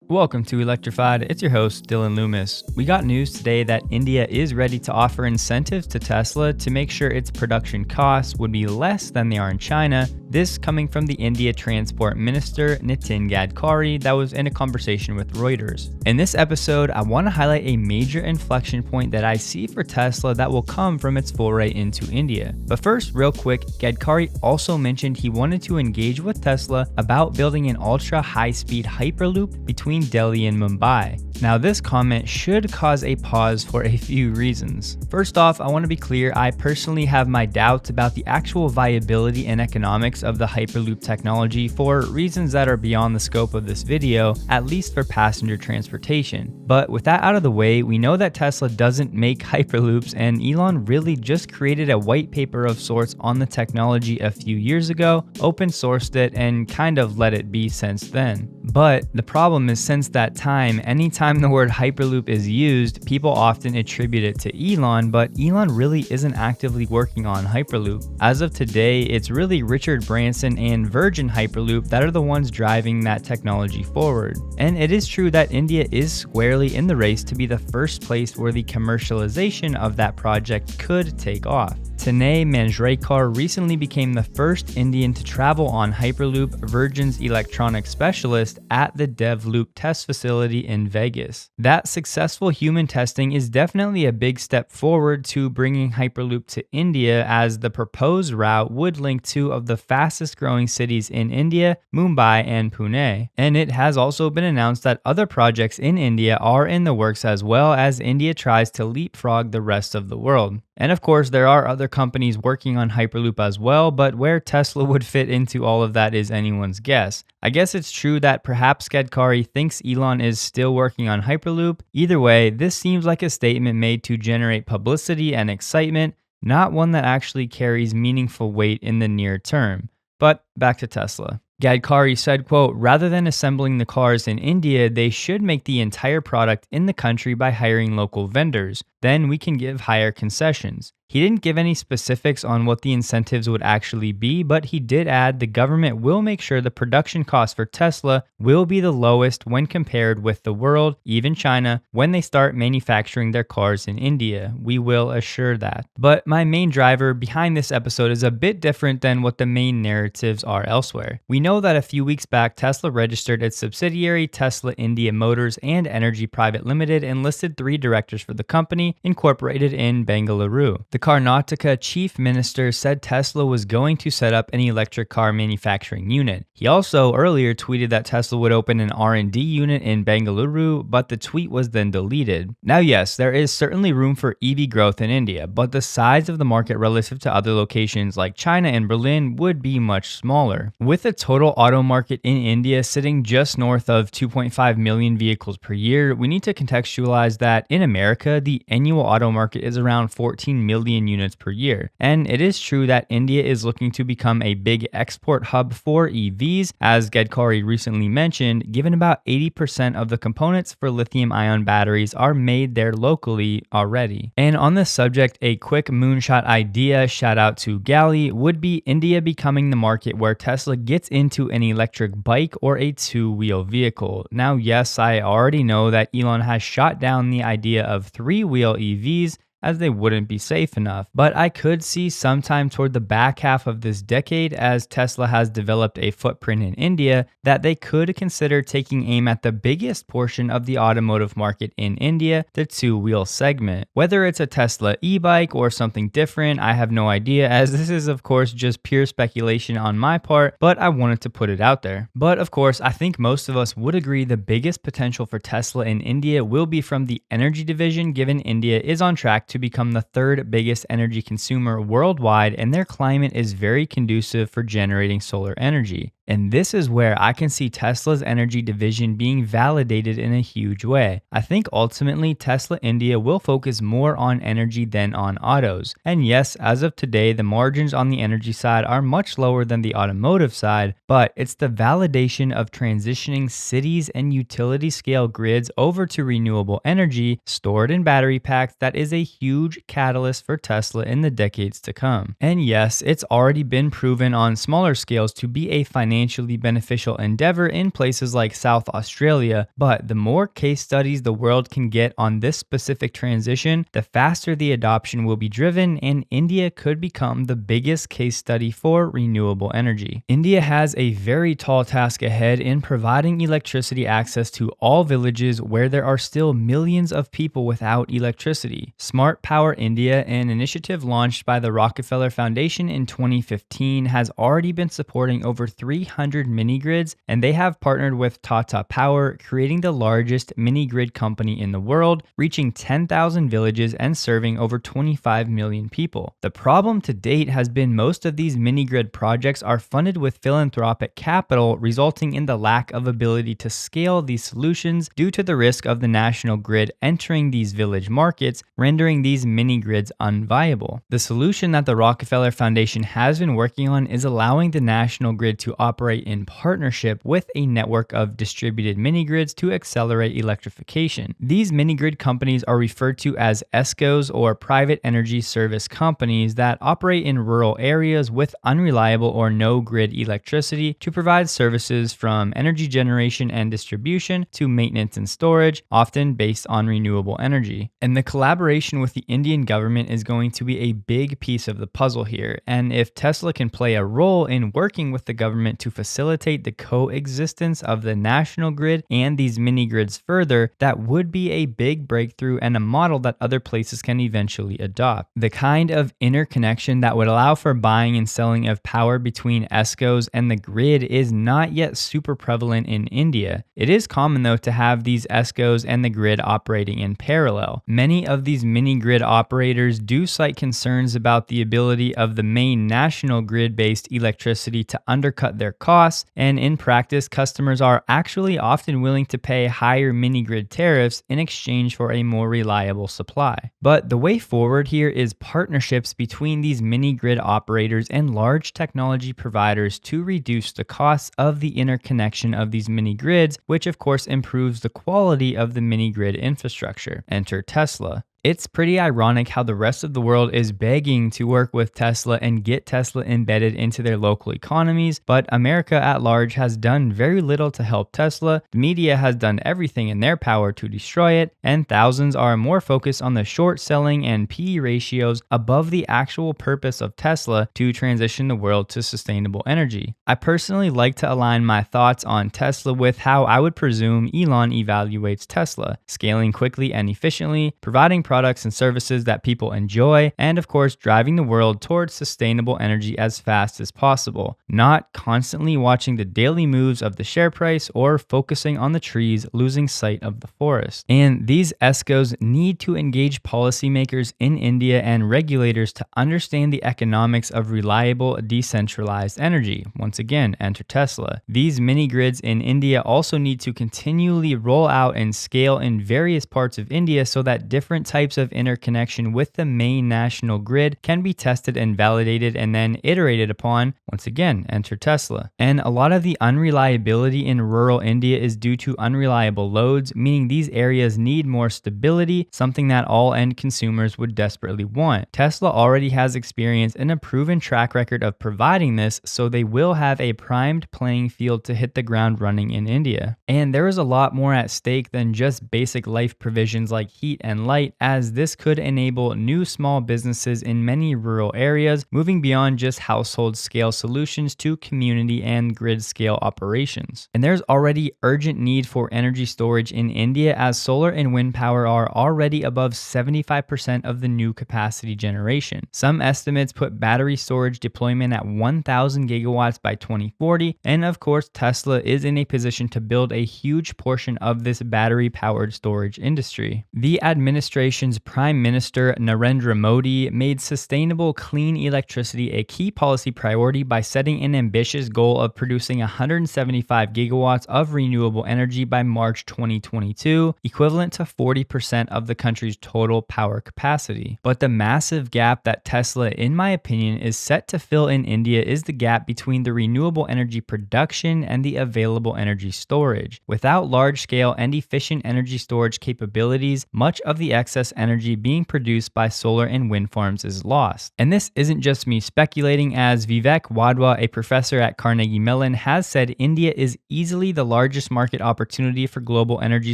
Welcome to Electrified. It's your host, Dylan Loomis. We got news today that India is ready to offer incentives to Tesla to make sure its production costs would be less than they are in China. This coming from the India Transport Minister Nitin Gadkari that was in a conversation with Reuters. In this episode, I want to highlight a major inflection point that I see for Tesla that will come from its foray into India. But first, real quick, Gadkari also mentioned he wanted to engage with Tesla about building an ultra high-speed Hyperloop between Delhi and Mumbai. Now, this comment should cause a pause for a few reasons. First off, I want to be clear, I personally have my doubts about the actual viability and economics of the Hyperloop technology for reasons that are beyond the scope of this video, at least for passenger transportation. But with that out of the way, we know that Tesla doesn't make Hyperloops, and Elon really just created a white paper of sorts on the technology a few years ago, open sourced it, and kind of let it be since then. But the problem is, since that time, anytime the word Hyperloop is used, people often attribute it to Elon, but Elon really isn't actively working on Hyperloop. As of today, it's really Richard Branson and Virgin Hyperloop that are the ones driving that technology forward. And it is true that India is squarely in the race to be the first place where the commercialization of that project could take off. Tanay Manjrekar recently became the first Indian to travel on Hyperloop, Virgin's electronics specialist, at the DevLoop test facility in Vegas. That successful human testing is definitely a big step forward to bringing Hyperloop to India, as the proposed route would link two of the fastest growing cities in India, Mumbai and Pune. And it has also been announced that other projects in India are in the works as well, as India tries to leapfrog the rest of the world. And of course, there are other companies working on Hyperloop as well, but where Tesla would fit into all of that is anyone's guess. I guess it's true that perhaps Gadkari thinks Elon is still working on Hyperloop. Either way, this seems like a statement made to generate publicity and excitement, not one that actually carries meaningful weight in the near term. But back to Tesla. Gadkari said, quote, "Rather than assembling the cars in India, they should make the entire product in the country by hiring local vendors. Then we can give higher concessions." He didn't give any specifics on what the incentives would actually be, but he did add the government will make sure the production cost for Tesla will be the lowest when compared with the world, even China, when they start manufacturing their cars in India. We will assure that. But my main driver behind this episode is a bit different than what the main narratives are elsewhere. We know that a few weeks back, Tesla registered its subsidiary Tesla India Motors and Energy Private Limited and listed 3 directors for the company, incorporated in Bengaluru. The Karnataka chief minister said Tesla was going to set up an electric car manufacturing unit. He also earlier tweeted that Tesla would open an R&D unit in Bengaluru, but the tweet was then deleted. Now yes, there is certainly room for EV growth in India, but the size of the market relative to other locations like China and Berlin would be much smaller. With a total auto market in India sitting just north of 2.5 million vehicles per year, we need to contextualize that in America, the annual auto market is around 14 million units per year. And it is true that India is looking to become a big export hub for EVs, as Gadkari recently mentioned, given about 80% of the components for lithium-ion batteries are made there locally already. And on this subject, a quick moonshot idea, shout out to Gali, would be India becoming the market where Tesla gets into an electric bike or a 2-wheel vehicle. Now, yes, I already know that Elon has shot down the idea of 3-wheel EVs, as they wouldn't be safe enough. But I could see sometime toward the back half of this decade, as Tesla has developed a footprint in India, that they could consider taking aim at the biggest portion of the automotive market in India, the 2-wheel segment. Whether it's a Tesla e-bike or something different, I have no idea, as this is of course just pure speculation on my part, but I wanted to put it out there. But of course, I think most of us would agree the biggest potential for Tesla in India will be from the energy division, given India is on track to become the 3rd biggest energy consumer worldwide, and their climate is very conducive for generating solar energy. And this is where I can see Tesla's energy division being validated in a huge way. I think ultimately Tesla India will focus more on energy than on autos. And yes, as of today, the margins on the energy side are much lower than the automotive side, but it's the validation of transitioning cities and utility scale grids over to renewable energy stored in battery packs that is a huge catalyst for Tesla in the decades to come. And yes, it's already been proven on smaller scales to be a financial financially beneficial endeavor in places like South Australia, but the more case studies the world can get on this specific transition, the faster the adoption will be driven, and India could become the biggest case study for renewable energy. India has a very tall task ahead in providing electricity access to all villages where there are still millions of people without electricity. Smart Power India, an initiative launched by the Rockefeller Foundation in 2015, has already been supporting over 300 mini-grids, and they have partnered with Tata Power, creating the largest mini-grid company in the world, reaching 10,000 villages and serving over 25 million people. The problem to date has been most of these mini-grid projects are funded with philanthropic capital, resulting in the lack of ability to scale these solutions due to the risk of the national grid entering these village markets, rendering these mini-grids unviable. The solution that the Rockefeller Foundation has been working on is allowing the national grid to operate in partnership with a network of distributed mini-grids to accelerate electrification. These mini-grid companies are referred to as ESCOs, or private energy service companies, that operate in rural areas with unreliable or no grid electricity to provide services from energy generation and distribution to maintenance and storage, often based on renewable energy. And the collaboration with the Indian government is going to be a big piece of the puzzle here, and if Tesla can play a role in working with the government to facilitate the coexistence of the national grid and these mini grids further, that would be a big breakthrough and a model that other places can eventually adopt. The kind of interconnection that would allow for buying and selling of power between ESCOs and the grid is not yet super prevalent in India. It is common though to have these ESCOs and the grid operating in parallel. Many of these mini grid operators do cite concerns about the ability of the main national grid-based electricity to undercut their costs, and in practice, customers are actually often willing to pay higher mini grid tariffs in exchange for a more reliable supply. But the way forward here is partnerships between these mini grid operators and large technology providers to reduce the costs of the interconnection of these mini grids, which of course improves the quality of the mini grid infrastructure. Enter Tesla. It's pretty ironic how the rest of the world is begging to work with Tesla and get Tesla embedded into their local economies, but America at large has done very little to help Tesla. The media has done everything in their power to destroy it, and thousands are more focused on the short selling and PE ratios above the actual purpose of Tesla to transition the world to sustainable energy. I personally like to align my thoughts on Tesla with how I would presume Elon evaluates Tesla: scaling quickly and efficiently, providing products and services that people enjoy, and of course driving the world towards sustainable energy as fast as possible, not constantly watching the daily moves of the share price or focusing on the trees, losing sight of the forest. And these ESCOs need to engage policymakers in India and regulators to understand the economics of reliable, decentralized energy. Once again, enter Tesla. These mini grids in India also need to continually roll out and scale in various parts of India so that different types of interconnection with the main national grid can be tested and validated and then iterated upon. Once again, enter Tesla. And a lot of the unreliability in rural India is due to unreliable loads, meaning these areas need more stability, something that all end consumers would desperately want. Tesla already has experience and a proven track record of providing this, so they will have a primed playing field to hit the ground running in India. And there is a lot more at stake than just basic life provisions like heat and light, as this could enable new small businesses in many rural areas, moving beyond just household scale solutions to community and grid scale operations. And there's already urgent need for energy storage in India, as solar and wind power are already above 75% of the new capacity generation. Some estimates put battery storage deployment at 1,000 gigawatts by 2040, and of course Tesla is in a position to build a huge portion of this battery powered storage industry. The administration's Prime Minister Narendra Modi made sustainable clean electricity a key policy priority by setting an ambitious goal of producing 175 gigawatts of renewable energy by March 2022, equivalent to 40% of the country's total power capacity. But the massive gap that Tesla, in my opinion, is set to fill in India is the gap between the renewable energy production and the available energy storage. Without large-scale and efficient energy storage capabilities, much of the excess excess energy being produced by solar and wind farms is lost. And this isn't just me speculating, as Vivek Wadhwa, a professor at Carnegie Mellon, has said India is easily the largest market opportunity for global energy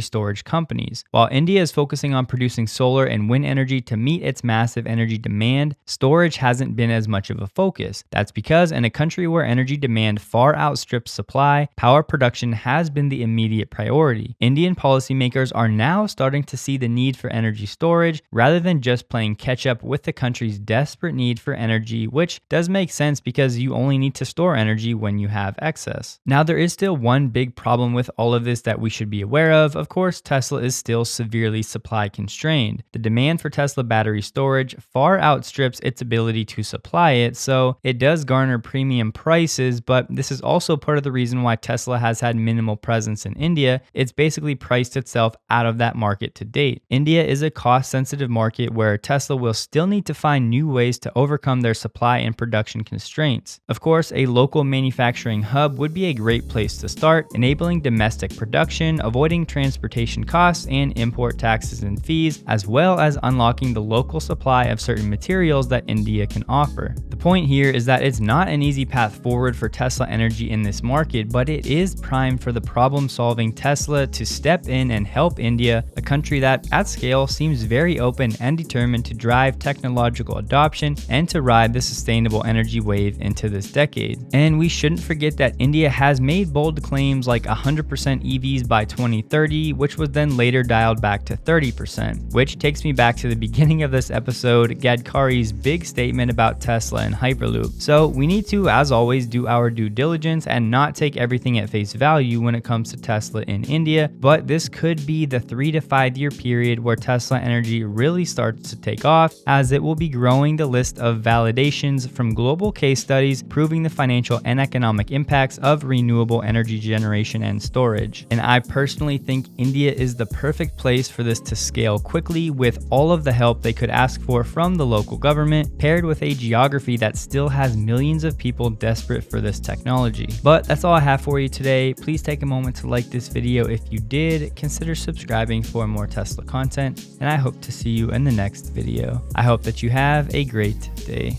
storage companies. While India is focusing on producing solar and wind energy to meet its massive energy demand, storage hasn't been as much of a focus. That's because in a country where energy demand far outstrips supply, power production has been the immediate priority. Indian policymakers are now starting to see the need for energy storage rather than just playing catch up with the country's desperate need for energy, which does make sense because you only need to store energy when you have excess. Now, there is still one big problem with all of this that we should be aware of. Of course, Tesla is still severely supply constrained. The demand for Tesla battery storage far outstrips its ability to supply it, so it does garner premium prices, but this is also part of the reason why Tesla has had minimal presence in India. It's basically priced itself out of that market to date. India is a cost-sensitive market where Tesla will still need to find new ways to overcome their supply and production constraints. Of course, a local manufacturing hub would be a great place to start, enabling domestic production, avoiding transportation costs and import taxes and fees, as well as unlocking the local supply of certain materials that India can offer. The point here is that it's not an easy path forward for Tesla Energy in this market, but it is primed for the problem-solving Tesla to step in and help India, a country that at scale seems very open and determined to drive technological adoption and to ride the sustainable energy wave into this decade. And we shouldn't forget that India has made bold claims like 100% EVs by 2030, which was then later dialed back to 30%, which takes me back to the beginning of this episode, Gadkari's big statement about Tesla and Hyperloop. So we need to, as always, do our due diligence and not take everything at face value when it comes to Tesla in India, but this could be the 3 to 5 year period where Tesla Energy really starts to take off, as it will be growing the list of validations from global case studies proving the financial and economic impacts of renewable energy generation and storage. And I personally think India is the perfect place for this to scale quickly with all of the help they could ask for from the local government, paired with a geography that still has millions of people desperate for this technology. But that's all I have for you today. Please take a moment to like this video if you did, consider subscribing for more Tesla content, and I hope to see you in the next video. I hope that you have a great day.